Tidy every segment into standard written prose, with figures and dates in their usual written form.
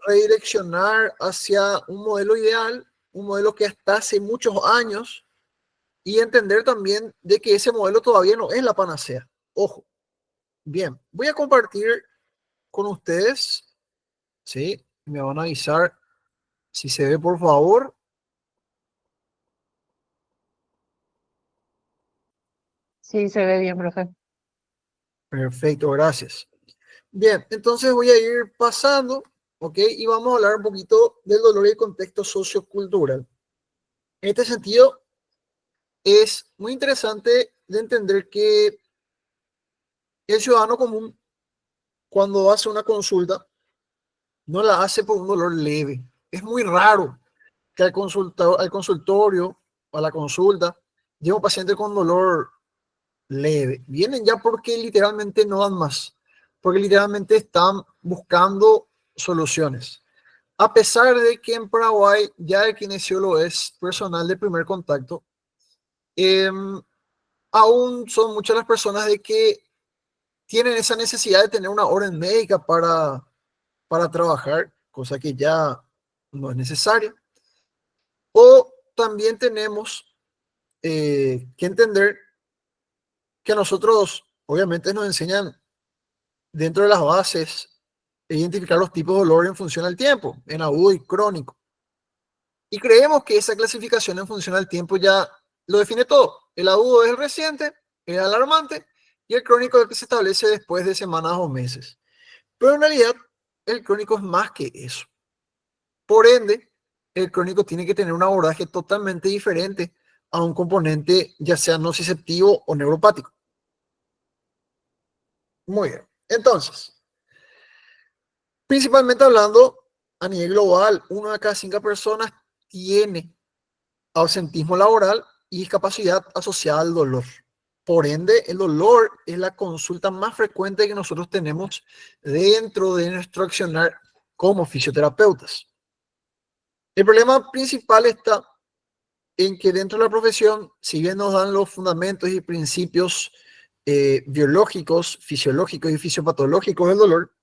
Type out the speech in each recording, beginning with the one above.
redireccionar hacia un modelo ideal, un modelo que hasta hace muchos años, y entender también de que ese modelo todavía no es la panacea. Ojo. Bien, voy a compartir con ustedes, ¿sí? Me van a avisar si se ve, por favor. Sí, se ve bien, profe. Perfecto, gracias. Bien, entonces voy a ir pasando, ¿ok? Y vamos a hablar un poquito del dolor y el contexto sociocultural. En este sentido, es muy interesante de entender que el ciudadano común, cuando hace una consulta, no la hace por un dolor leve. Es muy raro que al consultorio o a la consulta llegue un paciente con dolor leve. Vienen ya porque literalmente no dan más, porque literalmente están buscando soluciones. A pesar de que en Paraguay ya el kinesiólogo es personal de primer contacto, eh, aún son muchas las personas de que tienen esa necesidad de tener una orden médica para trabajar, cosa que ya no es necesaria. O también tenemos que entender que a nosotros, obviamente, nos enseñan dentro de las bases identificar los tipos de dolor en función al tiempo, en agudo y crónico. Y creemos que esa clasificación en función al tiempo ya lo define todo. El agudo es el reciente, el alarmante, y el crónico es el que se establece después de semanas o meses. Pero en realidad, el crónico es más que eso. Por ende, el crónico tiene que tener un abordaje totalmente diferente a un componente ya sea nociceptivo o neuropático. Muy bien. Entonces, principalmente hablando a nivel global, 1 de cada 5 personas tiene ausentismo laboral y discapacidad asociada al dolor. Por ende, el dolor es la consulta más frecuente que nosotros tenemos dentro de nuestro accionar como fisioterapeutas. El problema principal está en que dentro de la profesión, si bien nos dan los fundamentos y principios biológicos, fisiológicos y fisiopatológicos del dolor,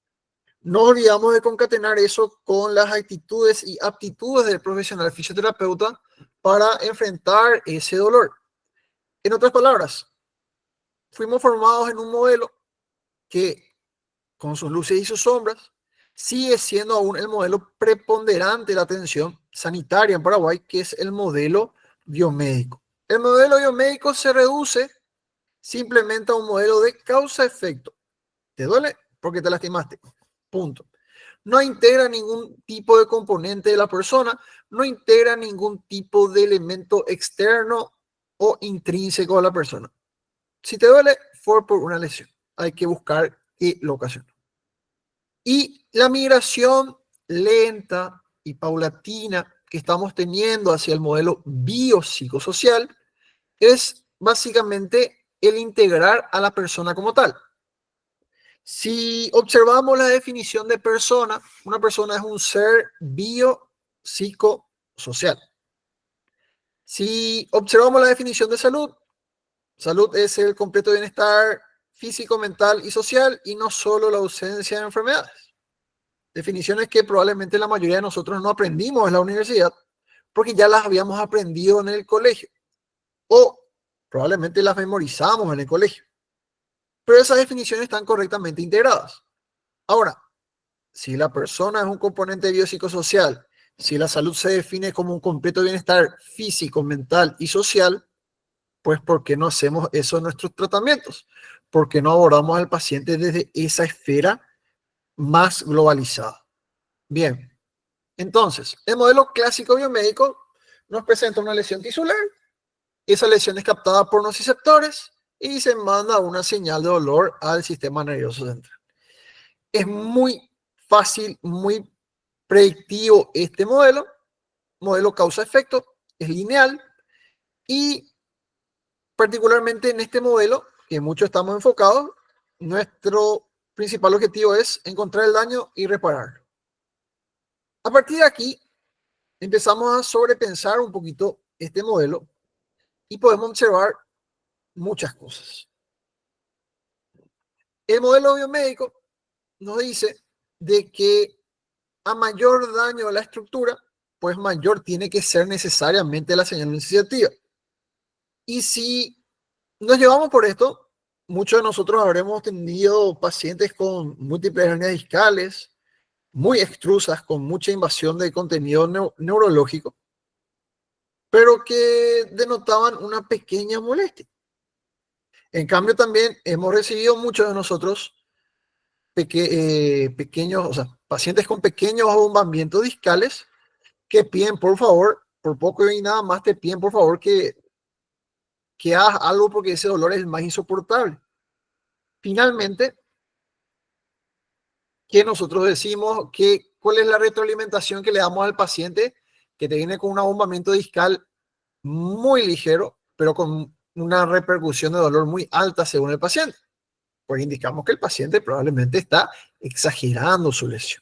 no olvidamos de concatenar eso con las actitudes y aptitudes del profesional fisioterapeuta para enfrentar ese dolor. En otras palabras, fuimos formados en un modelo que, con sus luces y sus sombras, sigue siendo aún el modelo preponderante de la atención sanitaria en Paraguay, que es el modelo biomédico. El modelo biomédico se reduce simplemente a un modelo de causa-efecto. ¿Te duele? Porque te lastimaste. Punto. No integra ningún tipo de componente de la persona, no integra ningún tipo de elemento externo o intrínseco a la persona. Si te duele, fue por una lesión. Hay que buscar qué lo ocasionó. Y la migración lenta y paulatina que estamos teniendo hacia el modelo biopsicosocial es básicamente el integrar a la persona como tal. Si observamos la definición de persona, una persona es un ser biopsicosocial. Si observamos la definición de salud, salud es el completo bienestar físico, mental y social y no solo la ausencia de enfermedades. Definiciones que probablemente la mayoría de nosotros no aprendimos en la universidad porque ya las habíamos aprendido en el colegio o probablemente las memorizamos en el colegio. Pero esas definiciones están correctamente integradas. Ahora, si la persona es un componente biopsicosocial, si la salud se define como un completo bienestar físico, mental y social, pues ¿por qué no hacemos eso en nuestros tratamientos? ¿Por qué no abordamos al paciente desde esa esfera más globalizada? Bien, entonces, el modelo clásico biomédico nos presenta una lesión tisular, esa lesión es captada por nociceptores y se manda una señal de dolor al sistema nervioso central. Es muy fácil, muy predictivo este modelo causa-efecto, es lineal y particularmente en este modelo, que muchos estamos enfocados, nuestro principal objetivo es encontrar el daño y repararlo. A partir de aquí, empezamos a sobrepensar un poquito este modelo y podemos observar muchas cosas. El modelo biomédico nos dice de que a mayor daño a la estructura, pues mayor tiene que ser necesariamente la señal enunciativa. Y si nos llevamos por esto, muchos de nosotros habremos tenido pacientes con múltiples hernias discales, muy extrusas, con mucha invasión de contenido neurológico, pero que denotaban una pequeña molestia. En cambio, también hemos recibido muchos de nosotros pequeños, o sea, pacientes con pequeños abombamientos discales que piden, por favor, por poco y nada más te piden, por favor, que hagas algo porque ese dolor es más insoportable. Finalmente, que nosotros decimos que cuál es la retroalimentación que le damos al paciente que te viene con un abombamiento discal muy ligero, pero con una repercusión de dolor muy alta según el paciente. Pues indicamos que el paciente probablemente está exagerando su lesión.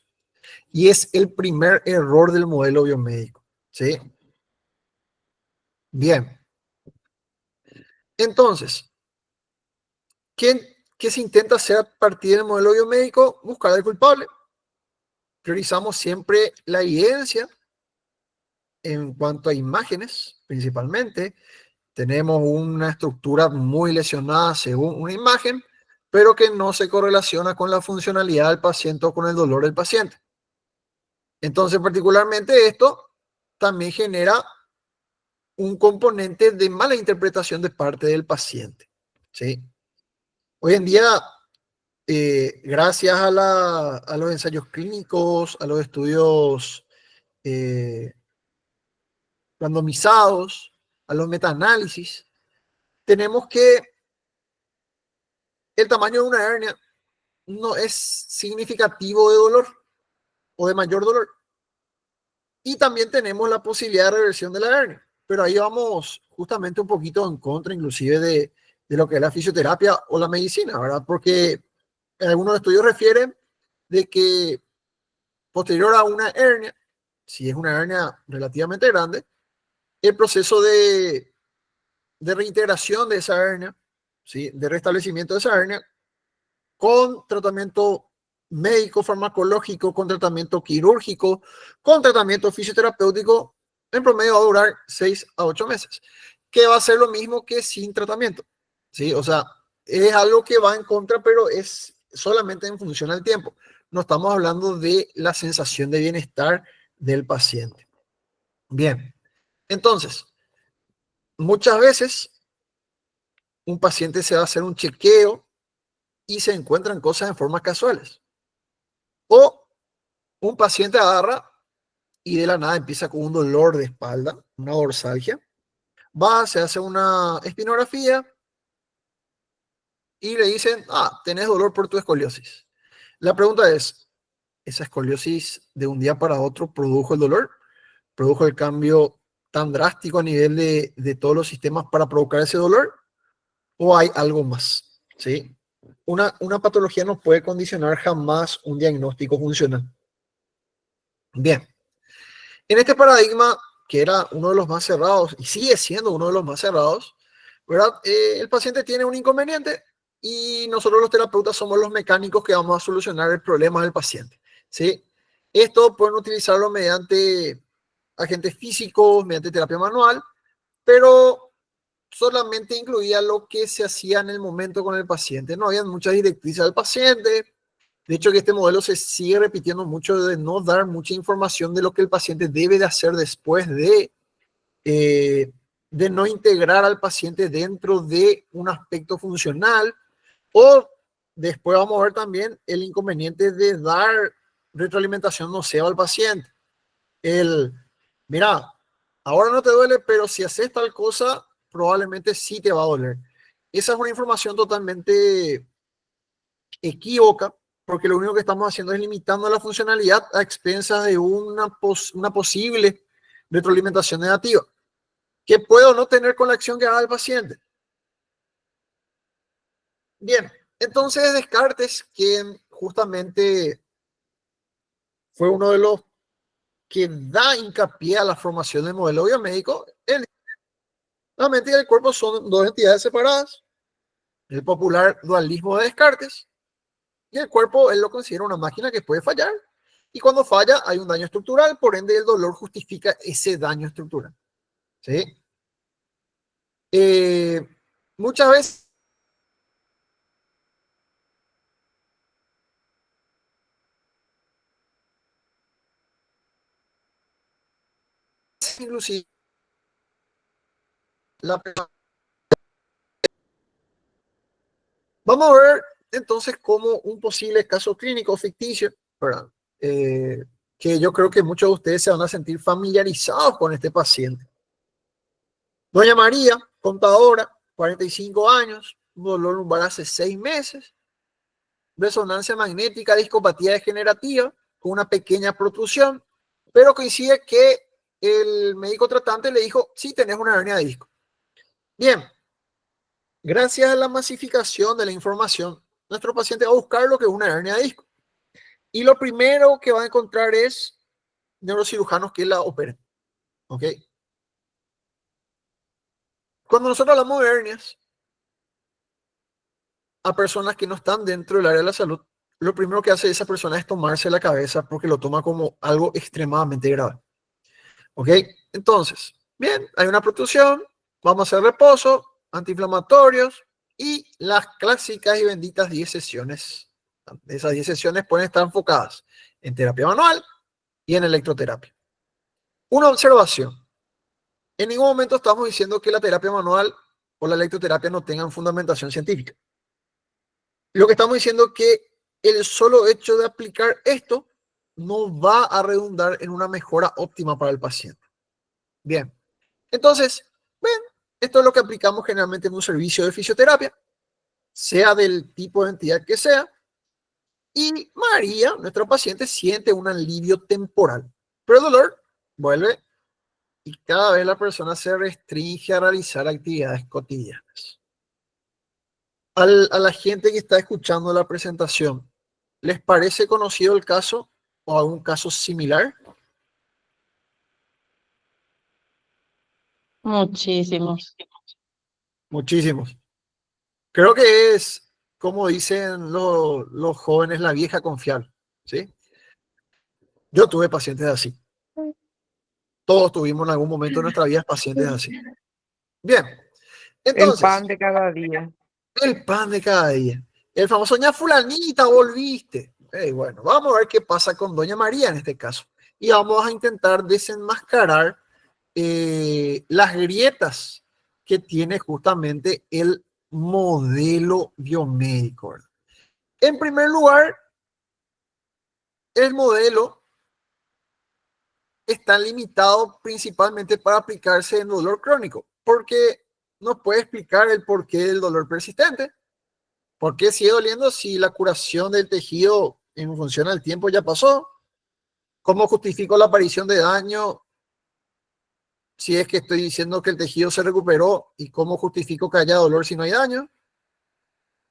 Y es el primer error del modelo biomédico. ¿Sí? Bien. Entonces, ¿qué se intenta hacer a partir del modelo biomédico? Buscar al culpable. Priorizamos siempre la evidencia en cuanto a imágenes, principalmente. Tenemos una estructura muy lesionada según una imagen, pero que no se correlaciona con la funcionalidad del paciente o con el dolor del paciente. Entonces, particularmente esto también genera un componente de mala interpretación de parte del paciente. ¿Sí? Hoy en día, gracias a los ensayos clínicos, a los estudios randomizados, a los metaanálisis, tenemos que el tamaño de una hernia no es significativo de dolor o de mayor dolor. Y también tenemos la posibilidad de reversión de la hernia. Pero ahí vamos justamente un poquito en contra inclusive de lo que es la fisioterapia o la medicina, ¿verdad? Porque algunos estudios refieren de que posterior a una hernia, si es una hernia relativamente grande, el proceso de reintegración de esa hernia, ¿sí? De restablecimiento de esa hernia, con tratamiento médico, farmacológico, con tratamiento quirúrgico, con tratamiento fisioterapéutico, en promedio va a durar 6 a 8 meses, que va a ser lo mismo que sin tratamiento, ¿sí? O sea, es algo que va en contra, pero es solamente en función del tiempo. No estamos hablando de la sensación de bienestar del paciente. Bien, entonces, muchas veces un paciente se va a hacer un chequeo y se encuentran cosas en formas casuales. O un paciente agarra y de la nada empieza con un dolor de espalda, una dorsalgia. Va, se hace una espinografía y le dicen, tenés dolor por tu escoliosis. La pregunta es, ¿esa escoliosis de un día para otro produjo el dolor? ¿Produjo el cambio tan drástico a nivel de todos los sistemas para provocar ese dolor? ¿O hay algo más? ¿Sí? Una patología no puede condicionar jamás un diagnóstico funcional. Bien, en este paradigma, que era uno de los más cerrados y sigue siendo uno de los más cerrados, ¿verdad? El paciente tiene un inconveniente y nosotros los terapeutas somos los mecánicos que vamos a solucionar el problema del paciente. ¿Sí? Esto pueden utilizarlo mediante agentes físicos, mediante terapia manual, pero solamente incluía lo que se hacía en el momento con el paciente. No había muchas directrices al paciente. De hecho, que este modelo se sigue repitiendo mucho de no dar mucha información de lo que el paciente debe de hacer después de no integrar al paciente dentro de un aspecto funcional. O después vamos a ver también el inconveniente de dar retroalimentación nociva al paciente. Mira, ahora no te duele, pero si haces tal cosa, probablemente sí te va a doler. Esa es una información totalmente equívoca, porque lo único que estamos haciendo es limitando la funcionalidad a expensas de una posible retroalimentación negativa, que puede o no tener con la acción que haga el paciente. Bien, entonces Descartes, quien justamente fue uno de los que da hincapié a la formación del modelo biomédico, la mente y el cuerpo son dos entidades separadas, el popular dualismo de Descartes, y el cuerpo él lo considera una máquina que puede fallar Y cuando falla hay un daño estructural, por ende el dolor justifica ese daño estructural. ¿Sí? Muchas veces, inclusive, la... Vamos a ver entonces cómo un posible caso clínico ficticio, ¿verdad? Que yo creo que muchos de ustedes se van a sentir familiarizados con este paciente. Doña María, contadora, 45 años, dolor lumbar hace 6 meses, resonancia magnética, discopatía degenerativa, con una pequeña protrusión, pero coincide que el médico tratante le dijo, sí, tenés una hernia de disco. Bien, gracias a la masificación de la información, nuestro paciente va a buscar lo que es una hernia de disco. Y lo primero que va a encontrar es neurocirujanos que la operen. ¿Ok? Cuando nosotros hablamos de hernias, a personas que no están dentro del área de la salud, lo primero que hace esa persona es tomarse la cabeza porque lo toma como algo extremadamente grave. ¿Ok? Entonces, bien, hay una protrusión, vamos a hacer reposo, antiinflamatorios y las clásicas y benditas 10 sesiones. Esas 10 sesiones pueden estar enfocadas en terapia manual y en electroterapia. Una observación. En ningún momento estamos diciendo que la terapia manual o la electroterapia no tengan fundamentación científica. Lo que estamos diciendo es que el solo hecho de aplicar esto no va a redundar en una mejora óptima para el paciente. Bien, entonces, ven, esto es lo que aplicamos generalmente en un servicio de fisioterapia, sea del tipo de entidad que sea, y María, nuestro paciente, siente un alivio temporal, pero el dolor vuelve y cada vez la persona se restringe a realizar actividades cotidianas. A la gente que está escuchando la presentación, ¿les parece conocido el caso o algún caso similar? Muchísimos. Muchísimos. Creo que es, como dicen los jóvenes, la vieja confiable, ¿sí? Yo tuve pacientes así. Todos tuvimos en algún momento de nuestra vida pacientes así. Bien, El entonces, pan de cada día. el pan de cada día. El famoso doña fulanita, volviste. Bueno, vamos a ver qué pasa con doña María en este caso. Y vamos a intentar desenmascarar las grietas que tiene justamente el modelo biomédico, ¿verdad? En primer lugar, el modelo está limitado principalmente para aplicarse en dolor crónico, porque no puede explicar el porqué del dolor persistente. ¿Por qué sigue doliendo si la curación del tejido en función al tiempo ya pasó? ¿Cómo justifico la aparición de daño si es que estoy diciendo que el tejido se recuperó? ¿Y cómo justifico que haya dolor si no hay daño?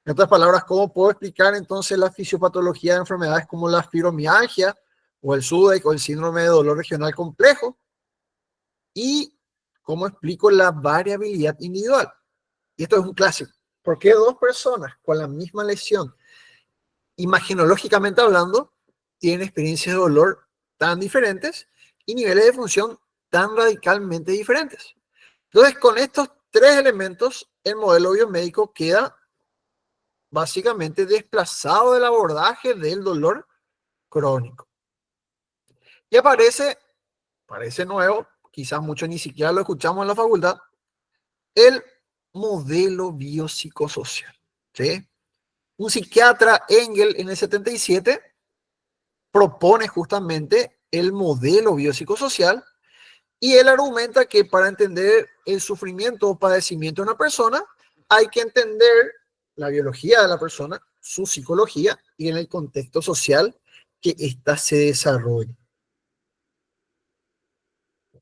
En otras palabras, ¿cómo puedo explicar entonces la fisiopatología de enfermedades como la fibromialgia o el SUDEC o el síndrome de dolor regional complejo? ¿Y cómo explico la variabilidad individual? Y esto es un clásico. ¿Por qué dos personas con la misma lesión, imaginológicamente hablando, tienen experiencias de dolor tan diferentes y niveles de función tan radicalmente diferentes? Entonces, con estos tres elementos, el modelo biomédico queda básicamente desplazado del abordaje del dolor crónico. Y parece nuevo, quizás muchos ni siquiera lo escuchamos en la facultad, el modelo biopsicosocial. ¿Sí? Un psiquiatra, Engel, en el 77, propone justamente el modelo biopsicosocial y él argumenta que para entender el sufrimiento o padecimiento de una persona hay que entender la biología de la persona, su psicología y en el contexto social que ésta se desarrolla.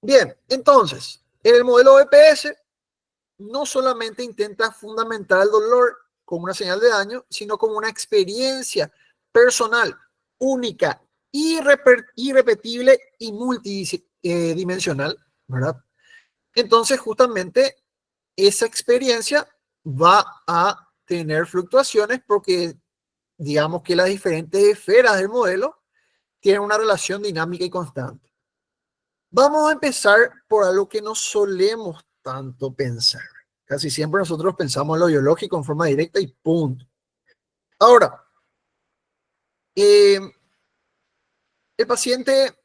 Bien, entonces, en el modelo BPS no solamente intenta fundamentar el dolor como una señal de daño, sino como una experiencia personal, única, irrepetible y multidimensional, ¿verdad? Entonces, justamente esa experiencia va a tener fluctuaciones porque digamos que las diferentes esferas del modelo tienen una relación dinámica y constante. Vamos a empezar por algo que no solemos tanto pensar. Casi siempre nosotros pensamos en lo biológico en forma directa y punto. Ahora, el paciente,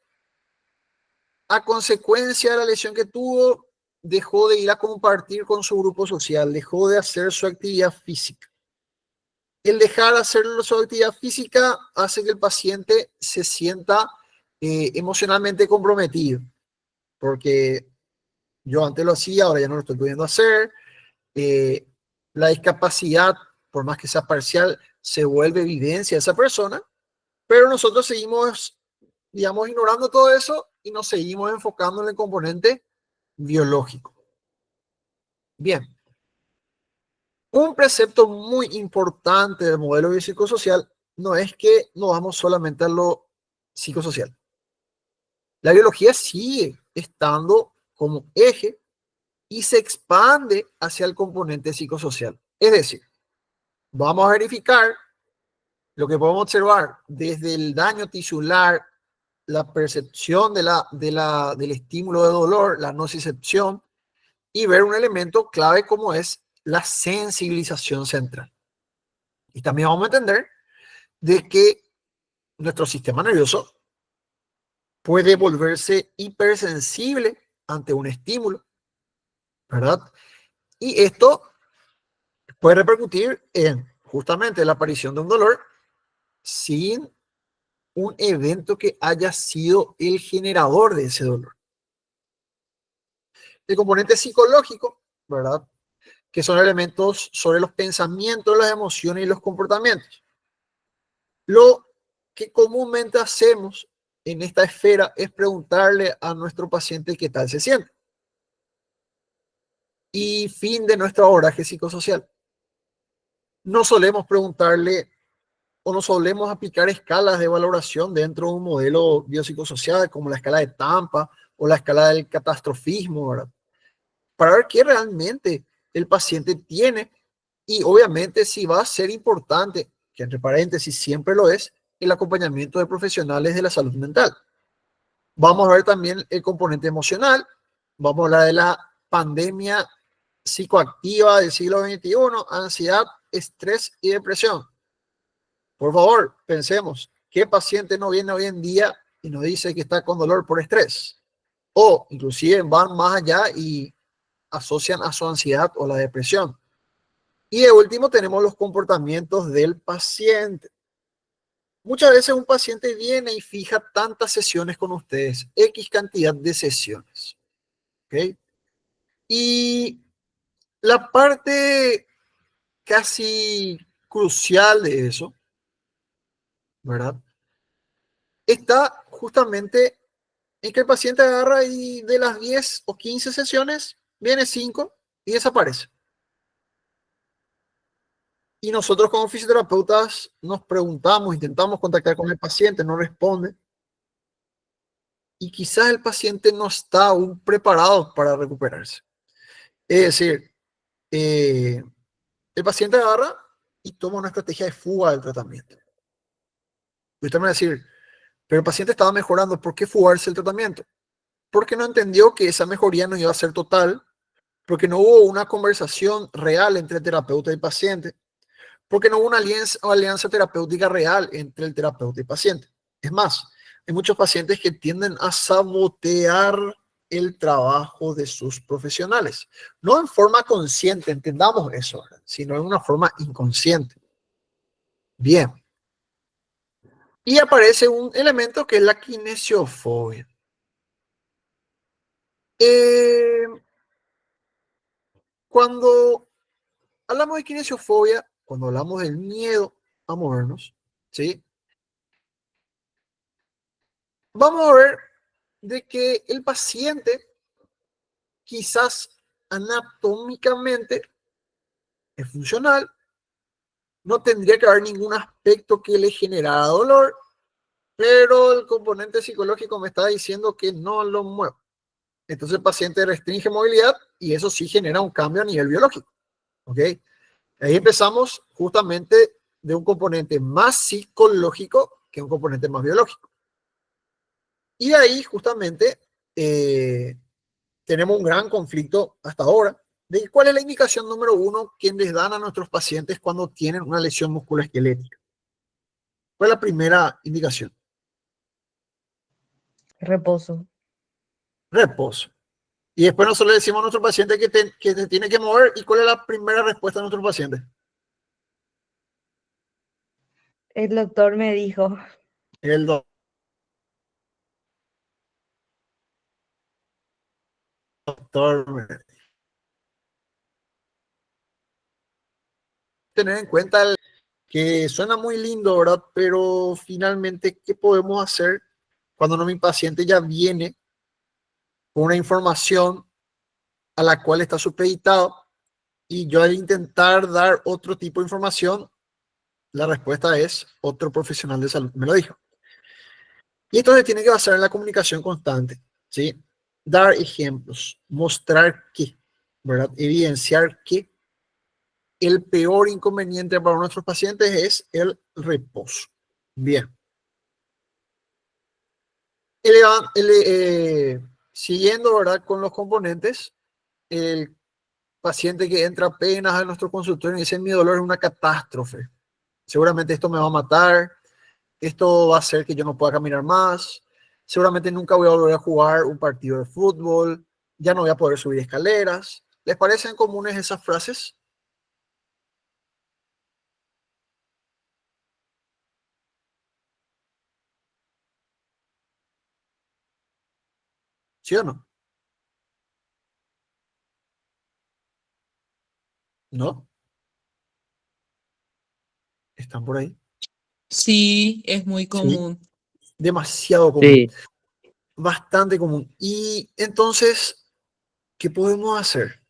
a consecuencia de la lesión que tuvo, dejó de ir a compartir con su grupo social, dejó de hacer su actividad física. El dejar de hacer su actividad física hace que el paciente se sienta emocionalmente comprometido, porque yo antes lo hacía, ahora ya no lo estoy pudiendo hacer. La discapacidad, por más que sea parcial, se vuelve evidencia de esa persona, pero nosotros seguimos, digamos, ignorando todo eso y nos seguimos enfocando en el componente biológico. Bien, un precepto muy importante del modelo biopsicosocial no es que nos vamos solamente a lo psicosocial. La biología sigue estando como eje y se expande hacia el componente psicosocial. Es decir, vamos a verificar lo que podemos observar desde el daño tisular, la percepción del estímulo de dolor, la nocicepción, y ver un elemento clave como es la sensibilización central. Y también vamos a entender de que nuestro sistema nervioso puede volverse hipersensible ante un estímulo, ¿verdad? Y esto puede repercutir en justamente la aparición de un dolor sin un evento que haya sido el generador de ese dolor. El componente psicológico, ¿verdad? Que son elementos sobre los pensamientos, las emociones y los comportamientos. Lo que comúnmente hacemos en esta esfera es preguntarle a nuestro paciente qué tal se siente. Y fin de nuestro abordaje psicosocial. No solemos preguntarle o no solemos aplicar escalas de valoración dentro de un modelo biopsicosocial como la escala de Tampa o la escala del catastrofismo, ¿verdad? Para ver qué realmente el paciente tiene y obviamente si va a ser importante, que entre paréntesis siempre lo es, el acompañamiento de profesionales de la salud mental. Vamos a ver también el componente emocional, vamos a hablar de la pandemia psicoactiva del siglo XXI, ansiedad, estrés y depresión. Por favor, pensemos, ¿qué paciente no viene hoy en día y nos dice que está con dolor por estrés? O inclusive van más allá y asocian a su ansiedad o la depresión. Y de último tenemos los comportamientos del paciente. Muchas veces un paciente viene y fija tantas sesiones con ustedes, X cantidad de sesiones. ¿Ok? Y la parte casi crucial de eso, ¿verdad? Está justamente en que el paciente agarra y de las 10 o 15 sesiones, viene 5 y desaparece. Y nosotros como fisioterapeutas nos preguntamos, intentamos contactar con el paciente, no responde. Y quizás el paciente no está aún preparado para recuperarse. Es decir, el paciente agarra y toma una estrategia de fuga del tratamiento. Y usted me va a decir, pero el paciente estaba mejorando, ¿por qué fugarse el tratamiento? Porque no entendió que esa mejoría no iba a ser total, porque no hubo una conversación real entre el terapeuta y el paciente, porque no hubo una alianza terapéutica real entre el terapeuta y el paciente. Es más, hay muchos pacientes que tienden a sabotear el trabajo de sus profesionales. No en forma consciente, entendamos eso, sino en una forma inconsciente. Bien. Y aparece un elemento que es la kinesiofobia. Cuando hablamos de kinesiofobia, cuando hablamos del miedo a movernos, ¿sí? Vamos a ver de que el paciente quizás anatómicamente es funcional, no tendría que haber ningún aspecto que le generara dolor, pero el componente psicológico me está diciendo que no lo muevo. Entonces el paciente restringe movilidad y eso sí genera un cambio a nivel biológico. ¿Ok? Ahí empezamos justamente de un componente más psicológico que un componente más biológico. Y ahí justamente tenemos un gran conflicto hasta ahora de cuál es la indicación número uno que les dan a nuestros pacientes cuando tienen una lesión musculoesquelética. ¿Cuál es la primera indicación? Reposo. Reposo. Y después nosotros le decimos a nuestro paciente que te tiene que mover. ¿Y cuál es la primera respuesta de nuestro paciente? El doctor me dijo. El doctor. Tener en cuenta que suena muy lindo, ¿verdad? Pero finalmente, ¿qué podemos hacer cuando mi paciente ya viene con una información a la cual está supeditado y yo al intentar dar otro tipo de información, la respuesta es otro profesional de salud me lo dijo? Y esto se tiene que basar en la comunicación constante, ¿sí? Dar ejemplos, mostrar que, ¿verdad? Evidenciar que el peor inconveniente para nuestros pacientes es el reposo. Bien. Siguiendo, ¿verdad? Con los componentes, el paciente que entra apenas a nuestro consultorio y dice: mi dolor es una catástrofe. Seguramente esto me va a matar, esto va a hacer que yo no pueda caminar más, seguramente nunca voy a volver a jugar un partido de fútbol, ya no voy a poder subir escaleras. ¿Les parecen comunes esas frases? ¿Sí o no? ¿No? ¿Están por ahí? Sí, es muy Sí. común. Demasiado común, Sí. bastante común. Y entonces, ¿qué podemos hacer?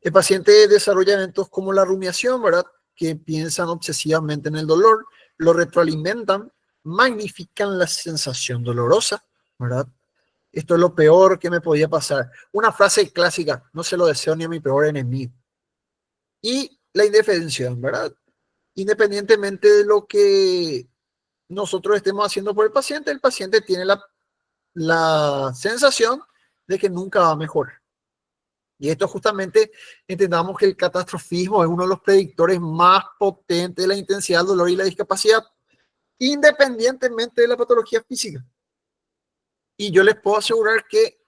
El paciente desarrolla eventos como la rumiación, ¿verdad? Que piensan obsesivamente en el dolor, lo retroalimentan, magnifican la sensación dolorosa, ¿verdad? Esto es lo peor que me podía pasar. Una frase clásica: no se lo deseo ni a mi peor enemigo. Y la indefensión, ¿verdad? Independientemente de lo que nosotros estemos haciendo por el paciente tiene la sensación de que nunca va a mejorar. Y esto justamente entendamos que el catastrofismo es uno de los predictores más potentes de la intensidad del dolor y la discapacidad, independientemente de la patología física. Y yo les puedo asegurar que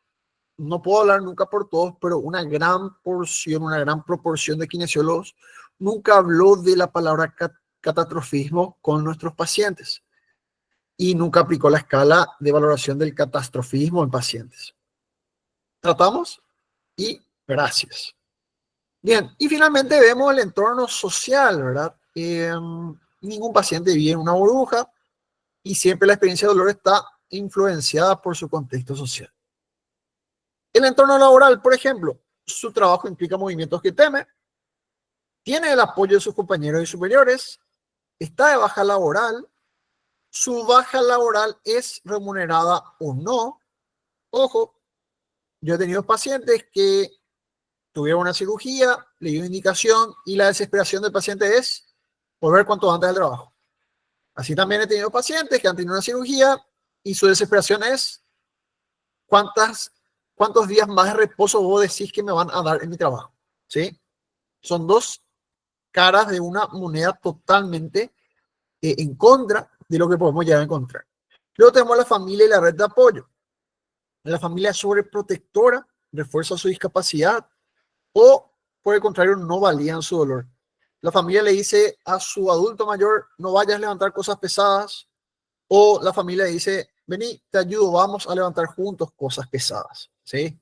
no puedo hablar nunca por todos, pero una gran porción, una gran proporción de kinesiólogos nunca habló de la palabra catastrofismo con nuestros pacientes y nunca aplicó la escala de valoración del catastrofismo en pacientes. Tratamos y gracias. Bien, y finalmente vemos el entorno social, ¿verdad? Ningún paciente vive en una burbuja y siempre la experiencia de dolor está influenciada por su contexto social. El entorno laboral, por ejemplo, su trabajo implica movimientos que teme, tiene el apoyo de sus compañeros y superiores, está de baja laboral, su baja laboral es remunerada o no. Ojo, yo he tenido pacientes que tuvieron una cirugía, le dio indicación y la desesperación del paciente es volver cuanto antes al trabajo. Así también he tenido pacientes que han tenido una cirugía y su desesperación es cuántos días más de reposo vos decís que me van a dar en mi trabajo. ¿Sí? Son dos caras de una moneda totalmente en contra de lo que podemos llegar a encontrar. Luego tenemos la familia y la red de apoyo. La familia sobreprotectora refuerza su discapacidad o, por el contrario, no valían su dolor. La familia le dice a su adulto mayor: no vayas a levantar cosas pesadas. O la familia le dice: vení, te ayudo, vamos a levantar juntos cosas pesadas. ¿Sí?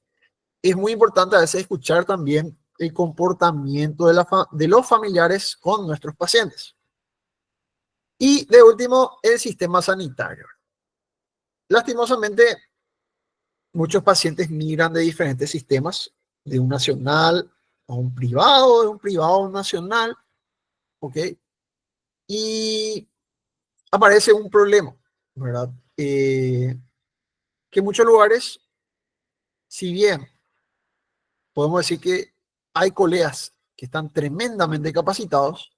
Es muy importante a veces escuchar también el comportamiento de los familiares con nuestros pacientes. Y de último, el sistema sanitario. Lastimosamente, muchos pacientes migran de diferentes sistemas, de un nacional a un privado, de un privado a un nacional, ¿ok? Y aparece un problema, ¿verdad? Que en muchos lugares, si bien podemos decir que hay colegas que están tremendamente capacitados,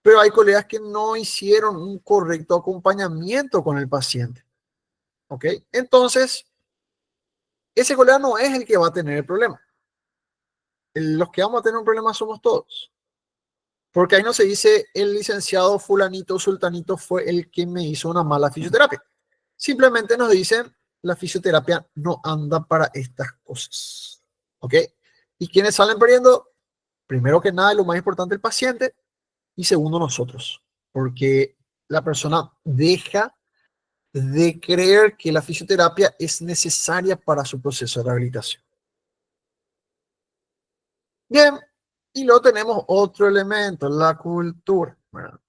pero hay colegas que no hicieron un correcto acompañamiento con el paciente. ¿Ok? Entonces, ese colega no es el que va a tener el problema. Los que vamos a tener un problema somos todos. Porque ahí no se dice el licenciado fulanito o sultanito fue el que me hizo una mala fisioterapia. Simplemente nos dicen la fisioterapia no anda para estas cosas. ¿Ok? ¿Y quiénes salen perdiendo? Primero que nada, y lo más importante, el paciente. Y segundo, nosotros. Porque la persona deja de creer que la fisioterapia es necesaria para su proceso de rehabilitación. Bien, y luego tenemos otro elemento, la cultura, ¿verdad?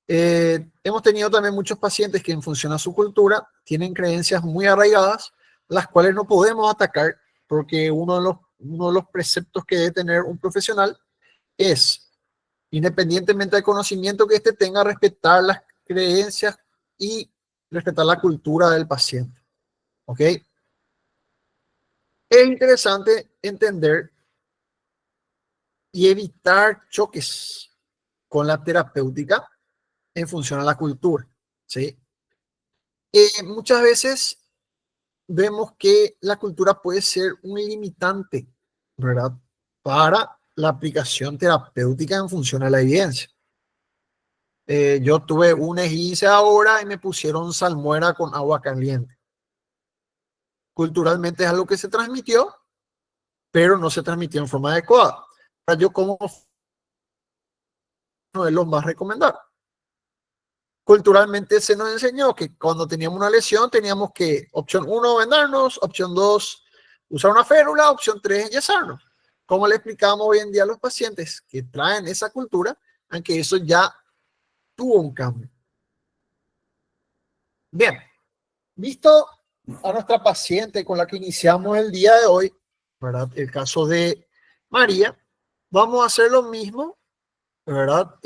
Hemos tenido también muchos pacientes que en función a su cultura tienen creencias muy arraigadas, las cuales no podemos atacar porque uno de los preceptos que debe tener un profesional es, independientemente del conocimiento que éste tenga, respetar las creencias y respetar la cultura del paciente. ¿Ok? Es interesante entender y evitar choques con la terapéutica en función a la cultura. ¿Sí? Muchas veces vemos que la cultura puede ser un limitante, ¿verdad? Para la aplicación terapéutica en función a la evidencia. Yo tuve un esguince ahora y me pusieron salmuera con agua caliente. Culturalmente es algo que se transmitió, pero no se transmitió en forma adecuada. Yo como no es lo más recomendable. Culturalmente se nos enseñó que cuando teníamos una lesión teníamos que, opción 1, vendarnos, opción 2, usar una férula, opción 3, enyesarnos. ¿Cómo le explicamos hoy en día a los pacientes que traen esa cultura, aunque eso ya tuvo un cambio? Bien, visto a nuestra paciente con la que iniciamos el día de hoy, ¿verdad? El caso de María, vamos a hacer lo mismo, ¿verdad?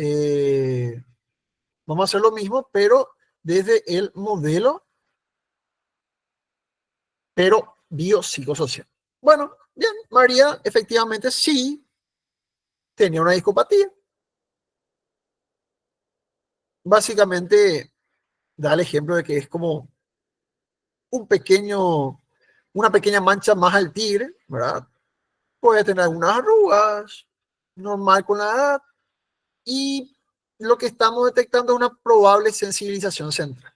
Vamos a hacer lo mismo, pero desde el modelo, pero biopsicosocial. Bueno, bien, María efectivamente sí tenía una discopatía. Básicamente da el ejemplo de que es como un pequeño, una pequeña mancha más al tigre, ¿verdad? Puede tener algunas arrugas, normal con la edad, y lo que estamos detectando es una probable sensibilización central.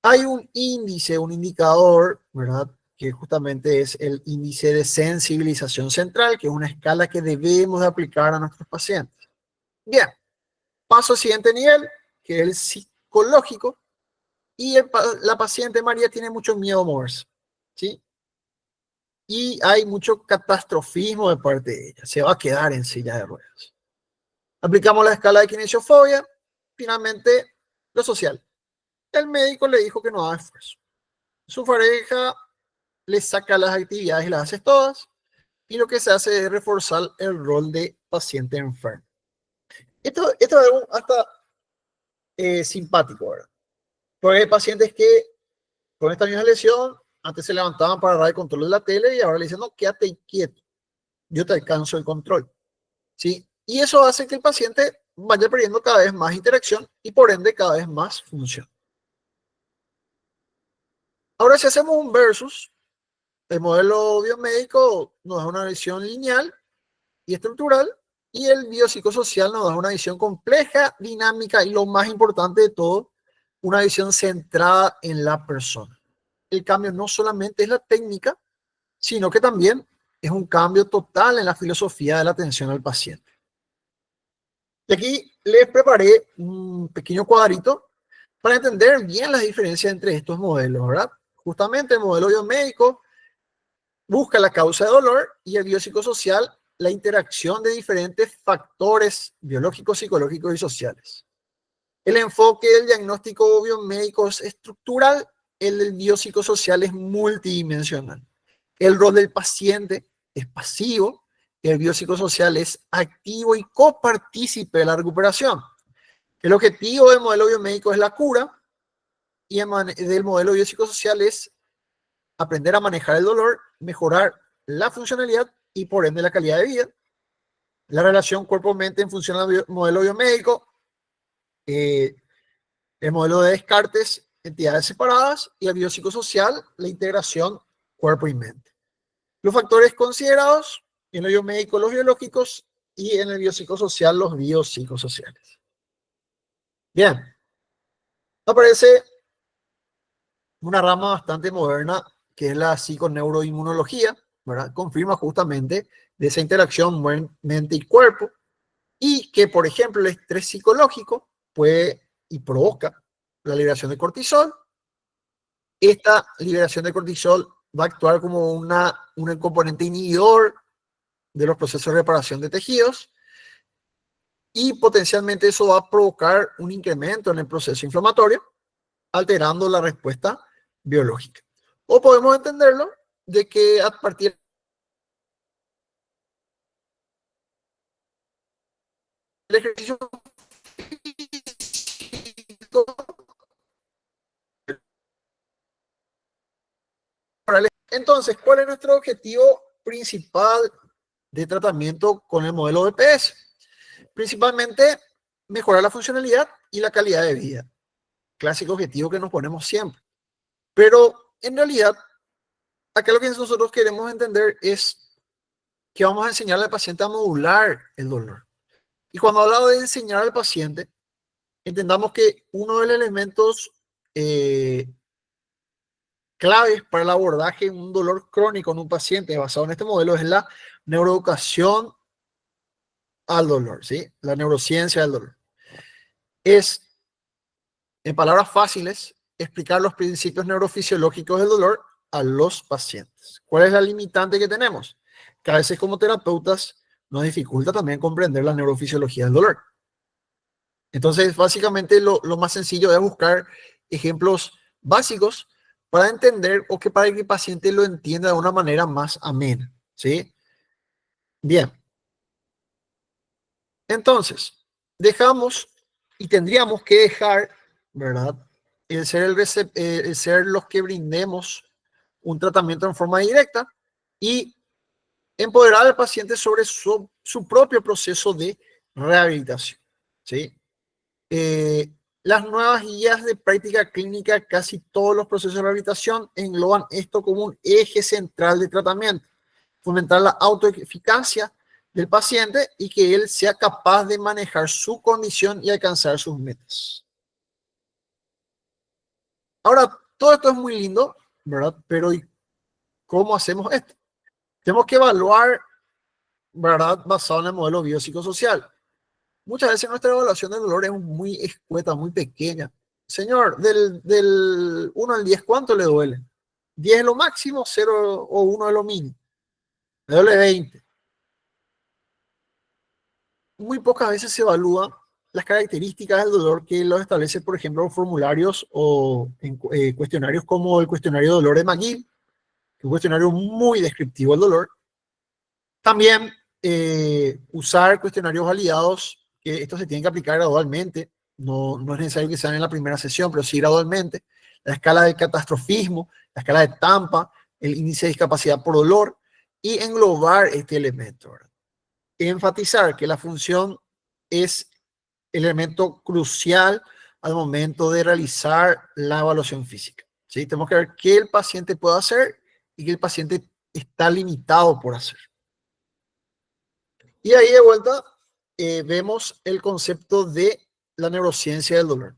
Hay un índice, un indicador, ¿verdad? Que justamente es el índice de sensibilización central, que es una escala que debemos de aplicar a nuestros pacientes. Bien, paso al siguiente nivel, que es el psicológico, y la paciente María tiene mucho miedo a moverse, ¿sí? Y hay mucho catastrofismo de parte de ella, se va a quedar en silla de ruedas. Aplicamos la escala de kinesiofobia, finalmente lo social. El médico le dijo que no haga esfuerzo. Su pareja le saca las actividades y las hace todas, y lo que se hace es reforzar el rol de paciente enfermo. Esto es hasta simpático, ¿verdad? Porque hay pacientes que con esta misma lesión antes se levantaban para dar el control de la tele y ahora le dicen, no, quédate quieto, yo te alcanzo el control. ¿Sí? Y eso hace que el paciente vaya perdiendo cada vez más interacción y por ende cada vez más función. Ahora si hacemos un versus, el modelo biomédico nos da una visión lineal y estructural y el biopsicosocial nos da una visión compleja, dinámica y lo más importante de todo, una visión centrada en la persona. El cambio no solamente es la técnica, sino que también es un cambio total en la filosofía de la atención al paciente. Y aquí les preparé un pequeño cuadrito para entender bien las diferencias entre estos modelos, ¿verdad? Justamente el modelo biomédico busca la causa de dolor y el biopsicosocial la interacción de diferentes factores biológicos, psicológicos y sociales. El enfoque del diagnóstico biomédico es estructural, el del biopsicosocial es multidimensional. El rol del paciente es pasivo, el biopsicosocial es activo y copartícipe de la recuperación. El objetivo del modelo biomédico es la cura y del modelo biopsicosocial es aprender a manejar el dolor, mejorar la funcionalidad y por ende la calidad de vida. La relación cuerpo-mente en función al modelo biomédico, el modelo de Descartes entidades separadas, y el biopsicosocial, la integración cuerpo y mente. Los factores considerados en el biomédico, los biológicos, y en el biopsicosocial, los biopsicosociales. Bien, aparece una rama bastante moderna que es la psiconeuroinmunología, ¿verdad? Confirma justamente de esa interacción mente y cuerpo, y que, por ejemplo, el estrés psicológico puede y provoca la liberación de cortisol. Esta liberación de cortisol va a actuar como un componente inhibidor de los procesos de reparación de tejidos, y potencialmente eso va a provocar un incremento en el proceso inflamatorio, alterando la respuesta biológica. O podemos entenderlo de que a partir del ejercicio físico, entonces, ¿cuál es nuestro objetivo principal de tratamiento con el modelo BPS? Principalmente mejorar la funcionalidad y la calidad de vida. Clásico objetivo que nos ponemos siempre. Pero en realidad, acá lo que nosotros queremos entender es que vamos a enseñarle al paciente a modular el dolor. Y cuando hablo de enseñar al paciente, entendamos que uno de los elementos claves para el abordaje de un dolor crónico en un paciente basado en este modelo es la neuroeducación al dolor, ¿sí? La neurociencia del dolor. Es, en palabras fáciles, explicar los principios neurofisiológicos del dolor a los pacientes. ¿Cuál es la limitante que tenemos? Que a veces como terapeutas nos dificulta también comprender la neurofisiología del dolor. Entonces, básicamente lo más sencillo es buscar ejemplos básicos para entender o que para que el paciente lo entienda de una manera más amena, ¿sí? Bien. Entonces, dejamos y tendríamos que dejar, ¿verdad? El ser los que brindemos un tratamiento en forma directa y empoderar al paciente sobre su propio proceso de rehabilitación, ¿sí? Las nuevas guías de práctica clínica, casi todos los procesos de rehabilitación engloban esto como un eje central de tratamiento, fomentar la autoeficacia del paciente y que él sea capaz de manejar su condición y alcanzar sus metas. Ahora, todo esto es muy lindo, ¿verdad? Pero ¿y cómo hacemos esto? Tenemos que evaluar, ¿verdad? Basado en el modelo biopsicosocial. Muchas veces nuestra evaluación del dolor es muy escueta, muy pequeña. Señor, del 1 al 10, ¿cuánto le duele? 10 es lo máximo, 0 o 1 es lo mínimo. Le duele 20. Muy pocas veces se evalúan las características del dolor que los establece, por ejemplo, formularios o cuestionarios como el cuestionario de dolor de McGill, que es un cuestionario muy descriptivo del dolor. También usar cuestionarios validados, que estos se tienen que aplicar gradualmente, no es necesario que sean en la primera sesión, pero sí gradualmente. La escala de catastrofismo, la escala de Tampa, el índice de discapacidad por dolor, y englobar este elemento, ¿verdad? Enfatizar que la función es el elemento crucial al momento de realizar la evaluación física, ¿sí? Tenemos que ver qué el paciente puede hacer y qué el paciente está limitado por hacer. Y ahí de vuelta vemos el concepto de la neurociencia del dolor.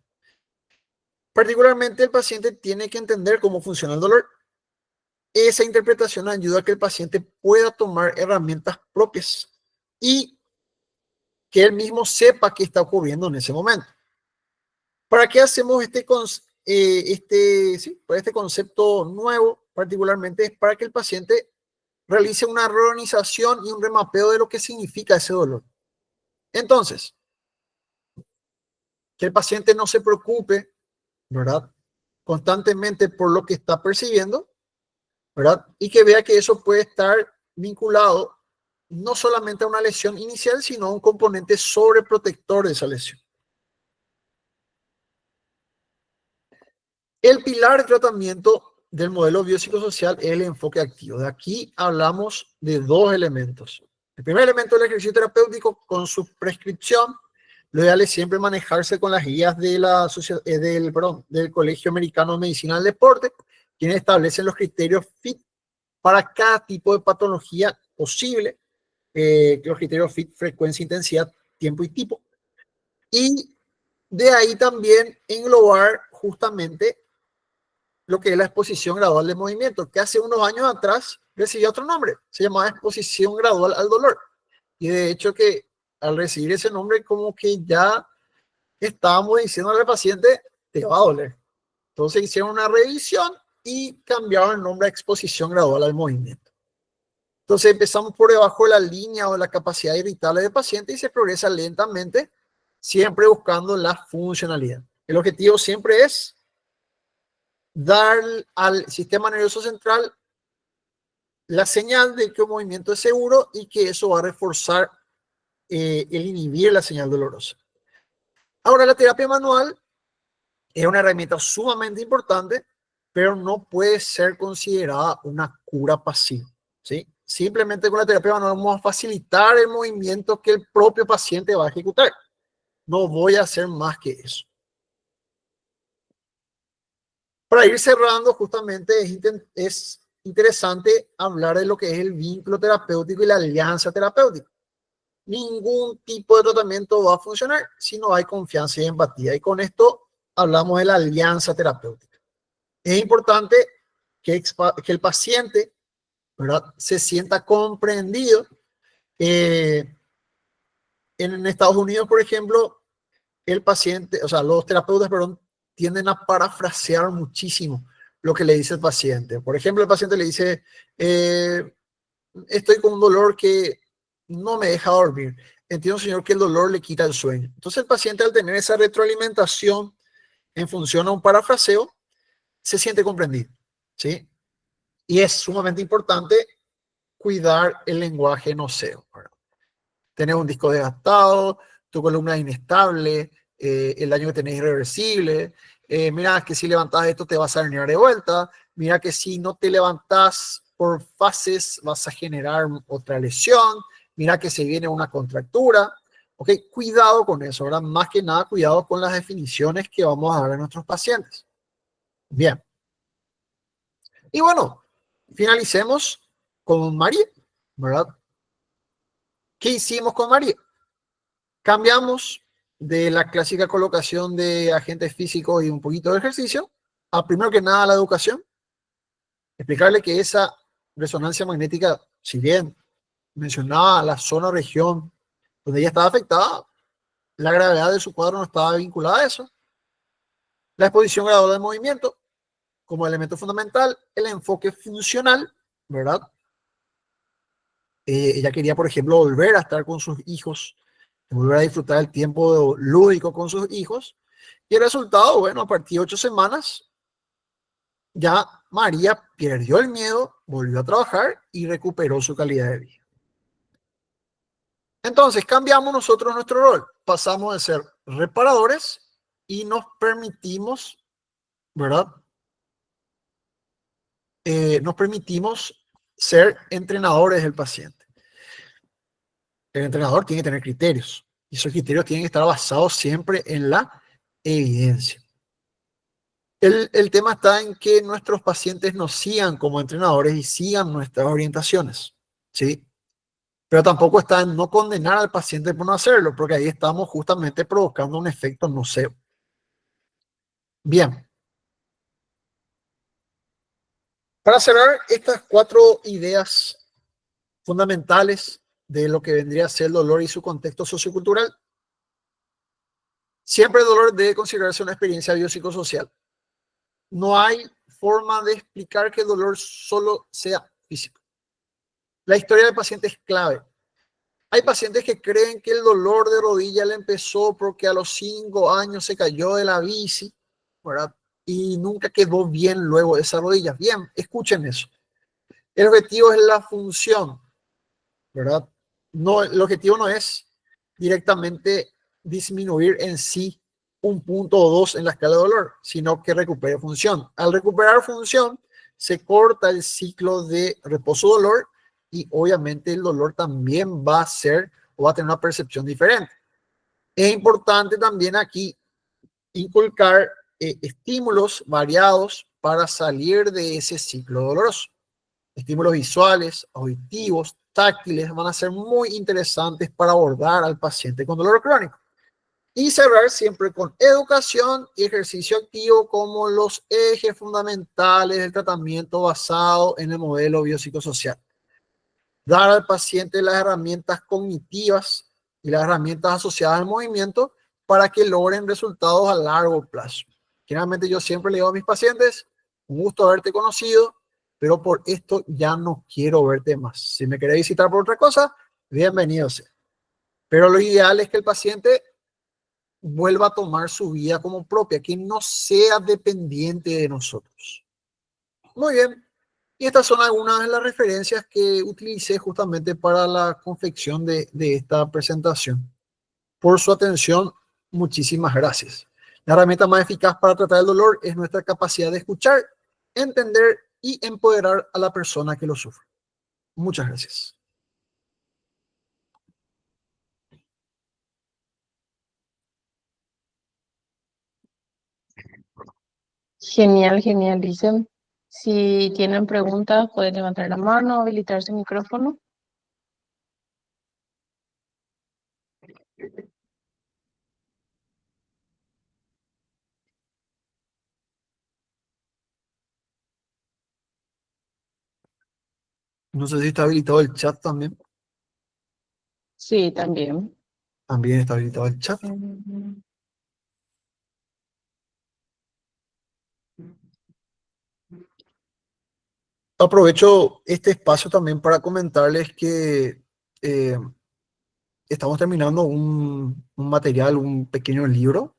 Particularmente el paciente tiene que entender cómo funciona el dolor. Esa interpretación ayuda a que el paciente pueda tomar herramientas propias y que él mismo sepa qué está ocurriendo en ese momento. ¿Para qué hacemos este concepto nuevo? Particularmente es para que el paciente realice una reorganización y un remapeo de lo que significa ese dolor. Entonces, que el paciente no se preocupe, ¿verdad? Constantemente por lo que está percibiendo, ¿verdad? Y que vea que eso puede estar vinculado no solamente a una lesión inicial, sino a un componente sobreprotector de esa lesión. El pilar de tratamiento del modelo biopsicosocial es el enfoque activo. De aquí hablamos de dos elementos. El primer elemento es el ejercicio terapéutico con su prescripción, Lo ideal es siempre manejarse con las guías de del Colegio Americano de Medicina del Deporte, quienes establecen los criterios FIT para cada tipo de patología posible, los criterios FIT, frecuencia, intensidad, tiempo y tipo. Y de ahí también englobar justamente lo que es la exposición gradual de movimiento, que hace unos años atrás recibía otro nombre, se llamaba exposición gradual al dolor. Y de hecho que al recibir ese nombre como que ya estábamos diciendo al paciente, te va a doler. Entonces hicieron una revisión y cambiaron el nombre a exposición gradual al movimiento. Entonces empezamos por debajo de la línea o de la capacidad irritable del paciente y se progresa lentamente, siempre buscando la funcionalidad. El objetivo siempre es dar al sistema nervioso central la señal de que un movimiento es seguro y que eso va a reforzar el inhibir la señal dolorosa. Ahora, la terapia manual es una herramienta sumamente importante, pero no puede ser considerada una cura pasiva, ¿sí? Simplemente con la terapia manual vamos a facilitar el movimiento que el propio paciente va a ejecutar. No voy a hacer más que eso. Para ir cerrando, justamente es interesante hablar de lo que es el vínculo terapéutico y la alianza terapéutica. Ningún tipo de tratamiento va a funcionar si no hay confianza y empatía. Y con esto hablamos de la alianza terapéutica. Es importante que el paciente, ¿verdad?, se sienta comprendido. En Estados Unidos, por ejemplo, el paciente, o sea, los terapeutas, perdón, tienden a parafrasear muchísimo lo que le dice el paciente. Por ejemplo, el paciente le dice, estoy con un dolor que no me deja dormir. Entiendo, señor, que el dolor le quita el sueño. Entonces el paciente, al tener esa retroalimentación en función a un parafraseo, se siente comprendido, ¿sí? Y es sumamente importante cuidar el lenguaje noceo, ¿verdad? Tenés un disco desgastado, tu columna es inestable, el daño que tenés es irreversible, mira que si levantás esto te vas a herniar de vuelta, mira que si no te levantás por fases vas a generar otra lesión, mira que se viene una contractura. Ok, cuidado con eso, ¿verdad? Más que nada, cuidado con las definiciones que vamos a dar a nuestros pacientes. Bien. Y bueno, finalicemos con María, ¿verdad? ¿Qué hicimos con María? Cambiamos de la clásica colocación de agentes físicos y un poquito de ejercicio a, primero que nada, la educación. Explicarle que esa resonancia magnética, si bien mencionaba la zona o región donde ella estaba afectada, la gravedad de su cuadro no estaba vinculada a eso. La exposición gradual del movimiento como elemento fundamental, el enfoque funcional, ¿verdad? Ella quería, por ejemplo, volver a estar con sus hijos, volver a disfrutar el tiempo lúdico con sus hijos. Y el resultado, bueno, a partir de 8 semanas, ya María perdió el miedo, volvió a trabajar y recuperó su calidad de vida. Entonces, cambiamos nosotros nuestro rol. Pasamos de ser reparadores y nos permitimos, ¿verdad? Nos permitimos ser entrenadores del paciente. El entrenador tiene que tener criterios y esos criterios tienen que estar basados siempre en la evidencia. El tema está en que nuestros pacientes nos sigan como entrenadores y sigan nuestras orientaciones, ¿sí? Pero tampoco está en no condenar al paciente por no hacerlo, porque ahí estamos justamente provocando un efecto nocebo. Bien. Para cerrar estas 4 ideas fundamentales de lo que vendría a ser el dolor y su contexto sociocultural, siempre el dolor debe considerarse una experiencia biopsicosocial. No hay forma de explicar que el dolor solo sea físico. La historia del paciente es clave. Hay pacientes que creen que el dolor de rodilla le empezó porque a los 5 años se cayó de la bici, ¿verdad? Y nunca quedó bien luego de esa rodilla. Bien, escuchen eso. El objetivo es la función, ¿verdad? No, el objetivo no es directamente disminuir en sí un punto o 2 en la escala de dolor, sino que recupere función. Al recuperar función, se corta el ciclo de reposo-dolor y obviamente el dolor también va a ser o va a tener una percepción diferente. Es importante también aquí inculcar estímulos variados para salir de ese ciclo doloroso. Estímulos visuales, auditivos, táctiles van a ser muy interesantes para abordar al paciente con dolor crónico. Y cerrar siempre con educación y ejercicio activo como los ejes fundamentales del tratamiento basado en el modelo biopsicosocial. Dar al paciente las herramientas cognitivas y las herramientas asociadas al movimiento para que logren resultados a largo plazo. Generalmente yo siempre le digo a mis pacientes, un gusto haberte conocido, pero por esto ya no quiero verte más. Si me querés visitar por otra cosa, bienvenido sea. Pero lo ideal es que el paciente vuelva a tomar su vida como propia, que no sea dependiente de nosotros. Muy bien. Y estas son algunas de las referencias que utilicé justamente para la confección de esta presentación. Por su atención, muchísimas gracias. La herramienta más eficaz para tratar el dolor es nuestra capacidad de escuchar, entender y empoderar a la persona que lo sufre. Muchas gracias. Genial, genial, dicen. Si tienen preguntas, pueden levantar la mano, habilitar su micrófono. No sé si está habilitado el chat también. Sí, también. También está habilitado el chat. Aprovecho este espacio también para comentarles que estamos terminando un material, un pequeño libro,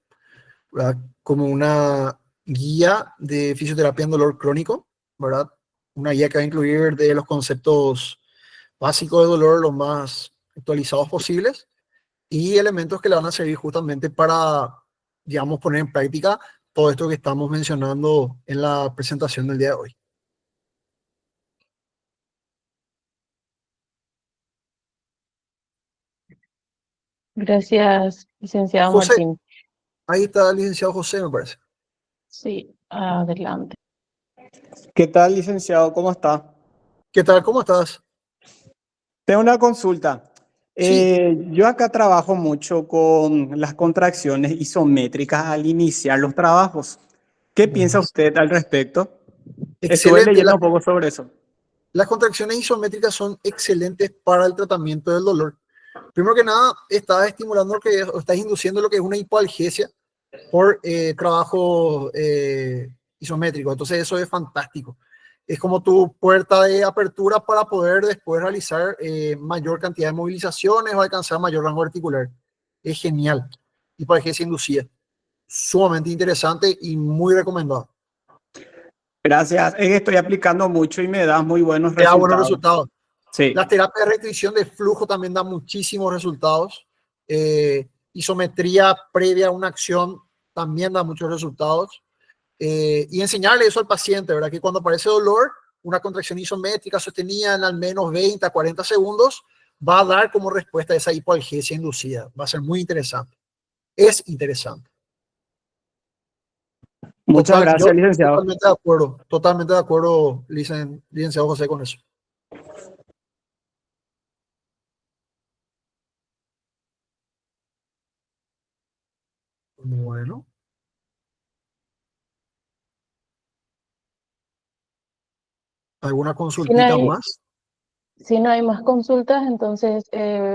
¿verdad? Como una guía de fisioterapia en dolor crónico, ¿verdad? Una guía que va a incluir de los conceptos básicos de dolor los más actualizados posibles y elementos que le van a servir justamente para, digamos, poner en práctica todo esto que estamos mencionando en la presentación del día de hoy. Gracias, licenciado José, Martín. ahí está el licenciado José, me parece. Sí, adelante. ¿Qué tal, licenciado? ¿Cómo está? ¿Qué tal? ¿Cómo estás? Tengo una consulta. Sí, Yo acá trabajo mucho con las contracciones isométricas al iniciar los trabajos. ¿Qué piensa buenísimo. usted al respecto? Estuve Excelente. leyendo un poco sobre eso. Las contracciones isométricas son excelentes para el tratamiento del dolor. Primero que nada, estás estimulando lo que es, o estás induciendo lo que es una hipoalgesia por trabajo isométrico. Entonces eso es fantástico. Es como tu puerta de apertura para poder después realizar mayor cantidad de movilizaciones o alcanzar mayor rango articular. Es genial. Hipoalgesia inducida. Sumamente interesante y muy recomendado. Gracias. Es que estoy aplicando mucho y me da muy buenos Te da buenos resultados. resultados. Las Sí. terapias de restricción de flujo también dan muchísimos resultados. Isometría previa a una acción también da muchos resultados. Y enseñarle eso al paciente, ¿verdad? Que cuando aparece dolor, una contracción isométrica sostenida en al menos 20 a 40 segundos va a dar como respuesta a esa hipoalgesia inducida. Va a ser muy interesante. Es interesante. Muchas Total, yo gracias, licenciado. totalmente de acuerdo, licenciado José, con eso. Bueno. ¿Alguna Si no consultita hay, más? si no hay más consultas, entonces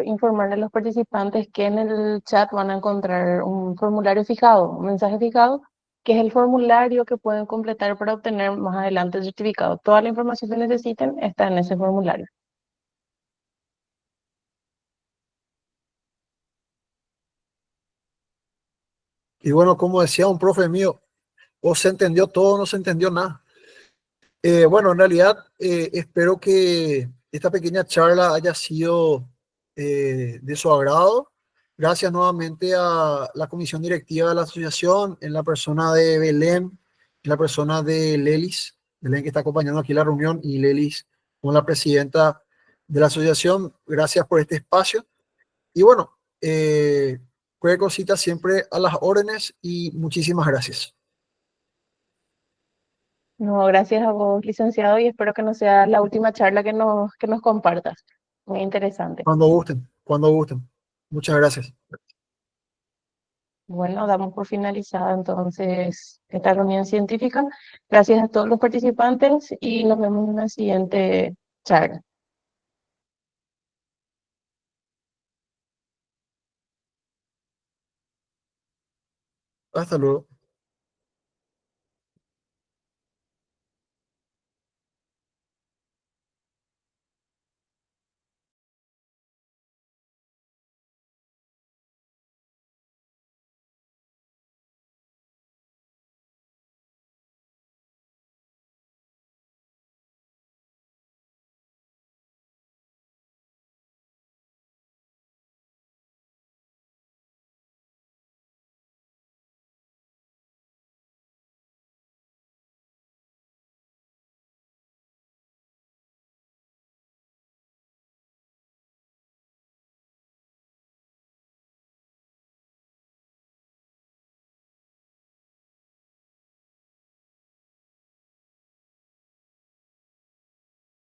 informarle a los participantes que en el chat van a encontrar un formulario fijado, un mensaje fijado, que es el formulario que pueden completar para obtener más adelante el certificado. Toda la información que necesiten está en ese formulario. Y bueno, como decía un profe mío, o se entendió todo o no se entendió nada. Bueno, en realidad espero que esta pequeña charla haya sido de su agrado. Gracias nuevamente a la comisión directiva de la asociación, en la persona de Belén, en la persona de Lelis, Belén que está acompañando aquí la reunión y Lelis como la presidenta de la asociación. Gracias por este espacio. Y bueno, Cualquier cosita siempre a las órdenes y muchísimas gracias. No, gracias a vos, licenciado, y espero que no sea la última charla que nos compartas. Muy interesante. Cuando gusten, cuando gusten. Muchas gracias. Bueno, damos por finalizada entonces esta reunión científica. Gracias a todos los participantes y nos vemos en la siguiente charla. Hasta luego.